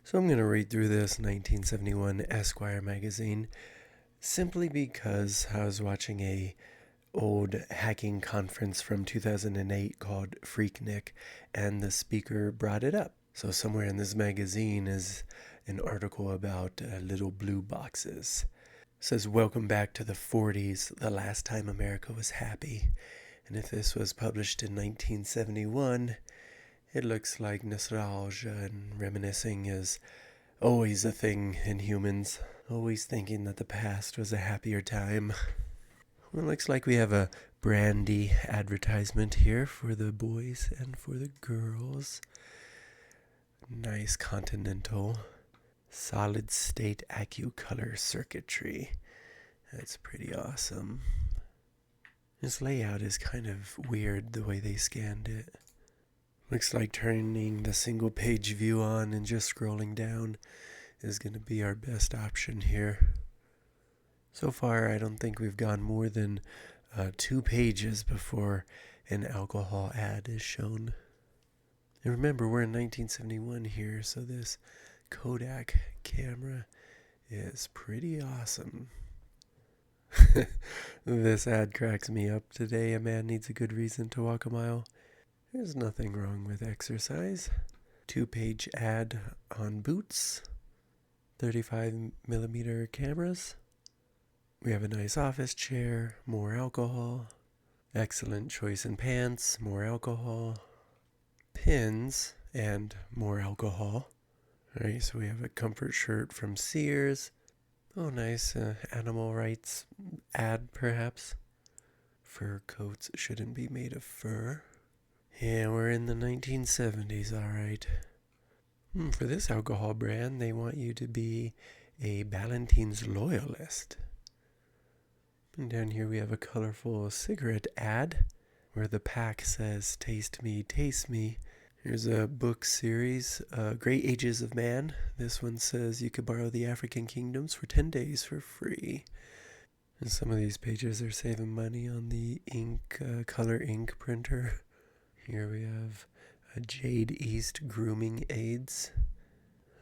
So I'm going to read through this 1971 Esquire magazine simply because I was watching a old hacking conference from 2008 called PhreaKNIC, and the speaker brought it up. So somewhere in this magazine is an article about little blue boxes. It says, "Welcome back to the 40s, the last time America was happy." And if this was published in 1971, it looks like nostalgia and reminiscing is always a thing in humans. Always thinking that the past was a happier time. Well, it looks like we have a brandy advertisement here for the boys and for the girls. Nice continental solid state AccuColor circuitry. That's pretty awesome. This layout is kind of weird the way they scanned it. Looks like turning the single page view on and just scrolling down is going to be our best option here. So far, I don't think we've gone more than 2 pages before an alcohol ad is shown. And remember, we're in 1971 here, so this Kodak camera is pretty awesome. This ad cracks me up today. A man needs a good reason to walk a mile. There's nothing wrong with exercise. 2-page ad on boots. 35mm cameras. We have a nice office chair, more alcohol. Excellent choice in pants, more alcohol. Pins and more alcohol. Alright, so we have a comfort shirt from Sears. Oh, nice animal rights ad, perhaps. Fur coats shouldn't be made of fur. Yeah, we're in the 1970s, alright. For this alcohol brand, they want you to be a Ballantine's loyalist. And down here we have a colorful cigarette ad where the pack says, "Taste me, taste me." Here's a book series, Great Ages of Man. This one says you could borrow the African Kingdoms for 10 days for free. And some of these pages are saving money on the ink, color ink printer. Here we have a Jade East grooming aids,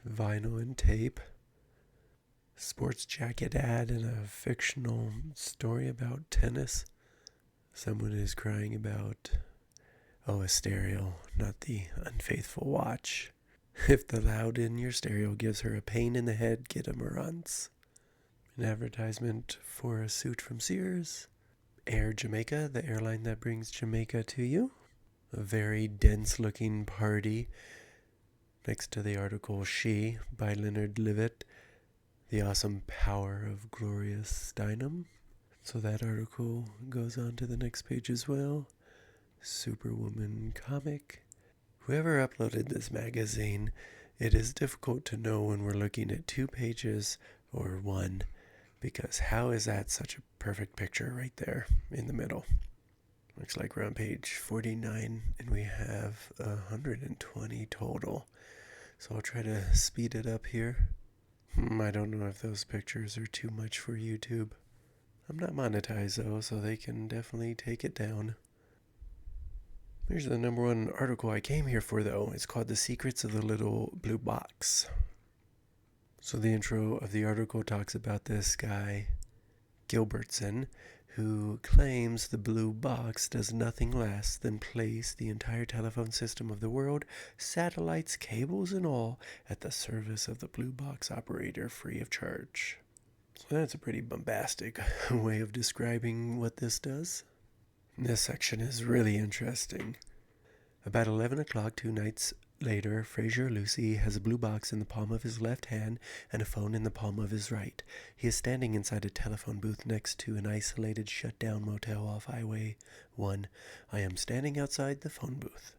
vinyl and tape, sports jacket ad, and a fictional story about tennis. Someone is crying about, a stereo, not the unfaithful watch. If the loud in your stereo gives her a pain in the head, get a Marantz. An advertisement for a suit from Sears. Air Jamaica, the airline that brings Jamaica to you. A very dense-looking party. Next to the article She by Leonard Livett. The awesome power of Gloria Steinem. So that article goes on to the next page as well. Superwoman comic. Whoever uploaded this magazine, it is difficult to know when we're looking at 2 pages or 1, because how is that such a perfect picture right there in the middle? Looks like we're on page 49 and we have 120 total. So I'll try to speed it up here. I don't know if those pictures are too much for YouTube. I'm not monetized though, so they can definitely take it down. Here's the number 1 article I came here for though. It's called The Secrets of the Little Blue Box. So the intro of the article talks about this guy, Gilbertson, who claims the blue box does nothing less than place the entire telephone system of the world, satellites, cables, and all, at the service of the blue box operator free of charge. So that's a pretty bombastic way of describing what this does. This section is really interesting. About 11 o'clock 2 nights later, Fraser Lucy has a blue box in the palm of his left hand and a phone in the palm of his right. He is standing inside a telephone booth next to an isolated, shut-down motel off Highway 1. I am standing outside the phone booth.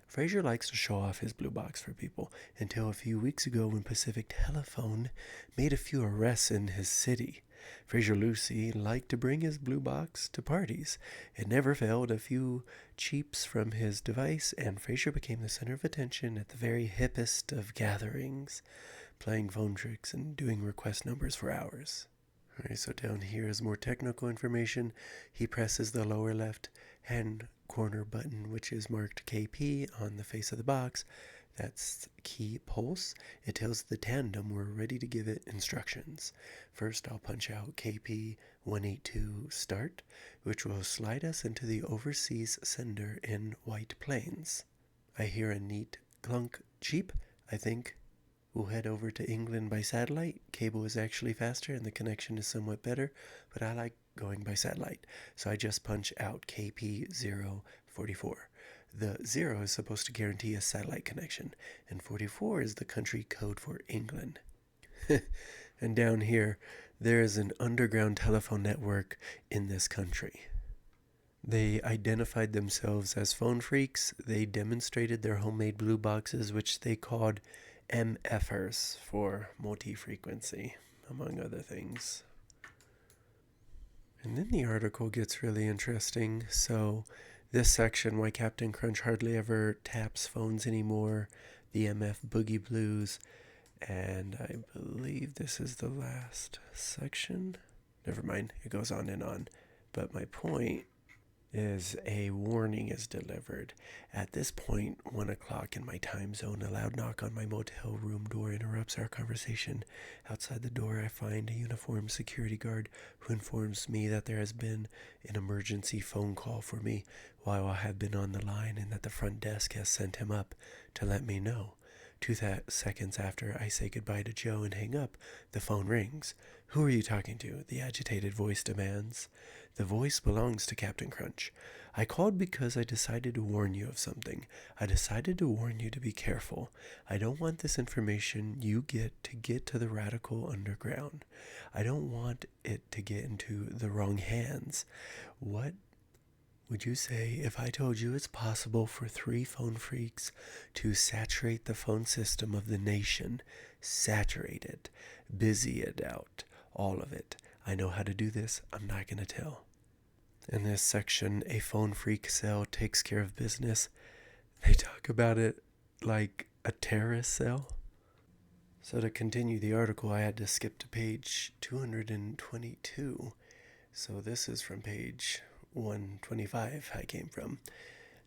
Fraser likes to show off his blue box for people, until a few weeks ago when Pacific Telephone made a few arrests in his city. Fraser Lucy liked to bring his blue box to parties. It never failed a few cheeps from his device, and Fraser became the center of attention at the very hippest of gatherings, playing phone tricks and doing request numbers for hours. Alright, so down here is more technical information. He presses the lower left hand corner button, which is marked KP on the face of the box. That's key pulse. It tells the tandem we're ready to give it instructions. First, I'll punch out KP182 start, which will slide us into the overseas sender in White Plains. I hear a neat clunk cheep. I think we'll head over to England by satellite. Cable is actually faster and the connection is somewhat better, but I like going by satellite. So I just punch out KP044. The 0 is supposed to guarantee a satellite connection, and 44 is the country code for England. And down here, there is an underground telephone network in this country. They identified themselves as phone phreaks. They demonstrated their homemade blue boxes, which they called MFers for multi-frequency, among other things. And then the article gets really interesting. So this section, why Captain Crunch hardly ever taps phones anymore, the MF Boogie Blues, and I believe this is the last section. Never mind, it goes on and on. But my point is a warning is delivered. At this point, 1 o'clock in my time zone, a loud knock on my motel room door interrupts our conversation. Outside the door, I find a uniformed security guard who informs me that there has been an emergency phone call for me while I have been on the line and that the front desk has sent him up to let me know. 2 seconds after I say goodbye to Joe and hang up, the phone rings. "Who are you talking to?" the agitated voice demands. The voice belongs to Captain Crunch. "I called because I decided to warn you of something. I decided to warn you to be careful. I don't want this information you get to the radical underground. I don't want it to get into the wrong hands. What would you say if I told you it's possible for 3 phone phreaks to saturate the phone system of the nation? Saturate it. Busy it out. All of it. I know how to do this. I'm not going to tell." In this section, a phone phreak cell takes care of business. They talk about it like a terrorist cell. So to continue the article, I had to skip to page 222. So this is from page 125 I came from.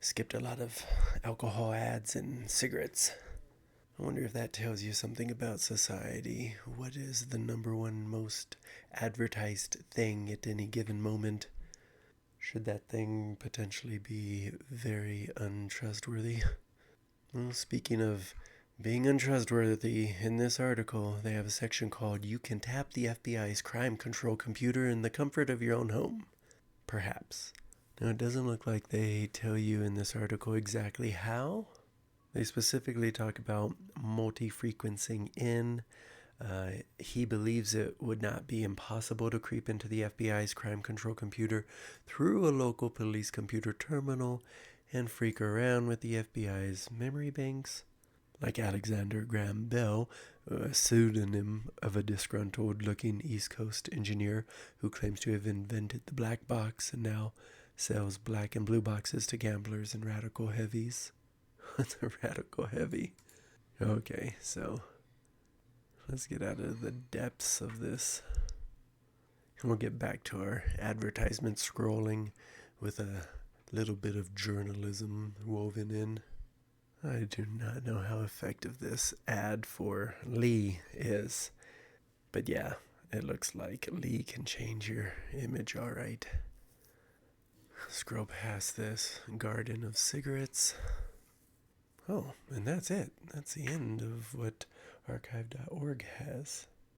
Skipped a lot of alcohol ads and cigarettes. I wonder if that tells you something about society. What is the number one most advertised thing at any given moment? Should that thing potentially be very untrustworthy? Well, speaking of being untrustworthy, in this article, they have a section called "You Can Tap the FBI's Crime Control Computer in the Comfort of Your Own Home." Perhaps. Now, it doesn't look like they tell you in this article exactly how. They specifically talk about multi-frequencing in. He believes it would not be impossible to creep into the FBI's crime control computer through a local police computer terminal and freak around with the FBI's memory banks. Like Alexander Graham Bell, a pseudonym of a disgruntled-looking East Coast engineer who claims to have invented the black box and now sells black and blue boxes to gamblers and radical heavies. What's a radical heavy? Okay, so let's get out of the depths of this. And we'll get back to our advertisement scrolling with a little bit of journalism woven in. I do not know how effective this ad for Lee is. But yeah, it looks like Lee can change your image all right. Scroll past this garden of cigarettes. Oh, and that's it. That's the end of what archive.org has.